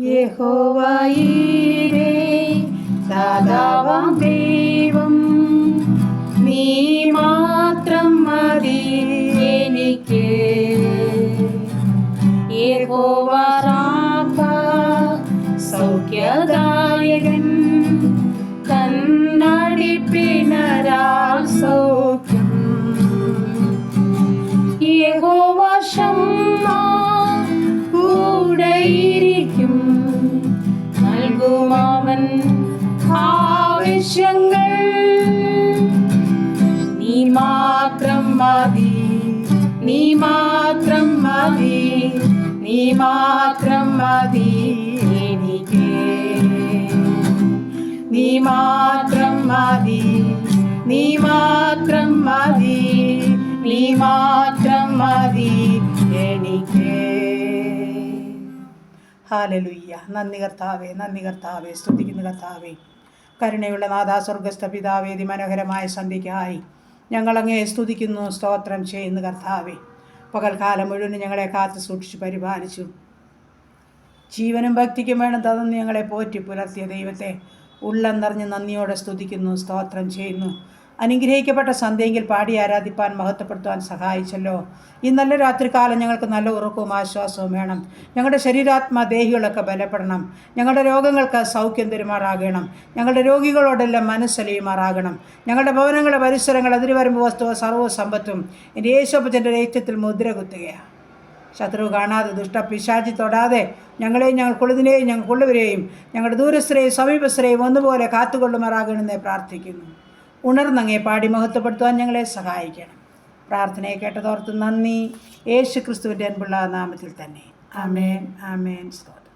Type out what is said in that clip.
യഹോവയീരേ ദാതാവാം ദൈവം, നീ മാത്രം മതി എനിക്ക്. യഹോവ റാഫ സൗഖ്യദായകൻ, കണ്ണടിപ്പിണരാൽ സൗഖ്യം. യഹോവ ശമ്മ കൂടെയിരിക്കും, നൽകുമവൻ ആവശ്യങ്ങൾ. നീ മാത്രം മതി, നീ മാത്രം മതി, നീ മാത്രം മതി എനിക്ക്. നീ മാത്രം മതി, നീ മാത്രം മതി, നീ മാത്രം മതി എനിക്ക്. ഹല്ലേലൂയ. നന്ദി കർത്താവേ, നന്ദി കർത്താവേ, സ്തുതിക്കുന്നു കർത്താവേ. കരുണയുള്ള നാഥാ, സ്വർഗസ്ഥ പിതാവേ, മനോഹരമായ സന്ധ്യയ്ക്കായി ഞങ്ങളങ്ങേ സ്തുതിക്കുന്നു, സ്തോത്രം ചെയ്യുന്നു കർത്താവേ. പകൽക്കാലം മുഴുവൻ ഞങ്ങളെ കാത്തു സൂക്ഷിച്ച് പരിപാലിച്ചു. ജീവനും ഭക്തിക്കും വേണം തന്നു ഞങ്ങളെ പോറ്റി പുലർത്തിയ ദൈവത്തെ ഉള്ളം നിറഞ്ഞ് നന്ദിയോടെ സ്തുതിക്കുന്നു, സ്തോത്രം ചെയ്യുന്നു. അനുഗ്രഹിക്കപ്പെട്ട സന്ധ്യയെങ്കിൽ പാടി ആരാധിപ്പാൻ, മഹത്വപ്പെടുത്തുവാൻ സഹായിച്ചല്ലോ. ഈ നല്ല രാത്രികാലം ഞങ്ങൾക്ക് നല്ല ഉറക്കവും ആശ്വാസവും വേണം. ഞങ്ങളുടെ ശരീരാത്മാ ദേഹികളൊക്കെ ബലപ്പെടണം. ഞങ്ങളുടെ രോഗങ്ങൾക്ക് സൗഖ്യം തരുമാറാകണം. ഞങ്ങളുടെ രോഗികളോടെല്ലാം മനസ്സലിയുമാറാകണം. ഞങ്ങളുടെ ഭവനങ്ങളുടെ പരിസരങ്ങൾ, അതിരുവരമ്പ് വസ്തുവ സർവ്വ സമ്പത്തും എൻ്റെ യേശുപ്പച്ചൻ്റെ രക്തത്തിൽ മുദ്ര കുത്തുകയാണ്. ശത്രു കാണാതെ, ദുഷ്ടപിശാചി തൊടാതെ ഞങ്ങളെയും ഞങ്ങൾക്കുള്ളതിനെയും ഞങ്ങൾക്കുള്ളവരെയും ഞങ്ങളുടെ ദൂരസ്ഥരെയും സമീപസ്ഥരെയും ഒന്നുപോലെ കാത്തുകൊള്ളുമാറാകണമെന്ന് പ്രാർത്ഥിക്കുന്നു. ഉണർന്നങ്ങേ പാടി മഹത്വപ്പെടുത്തുവാൻ ഞങ്ങളെ സഹായിക്കണം. പ്രാർത്ഥനയെ കേട്ടതോർത്ത് നന്ദി. യേശു ക്രിസ്തുവിൻ്റെ അൻപുള്ള നാമത്തിൽ തന്നെ. ആമേൻ, ആമേൻ. സ്തോത്രം.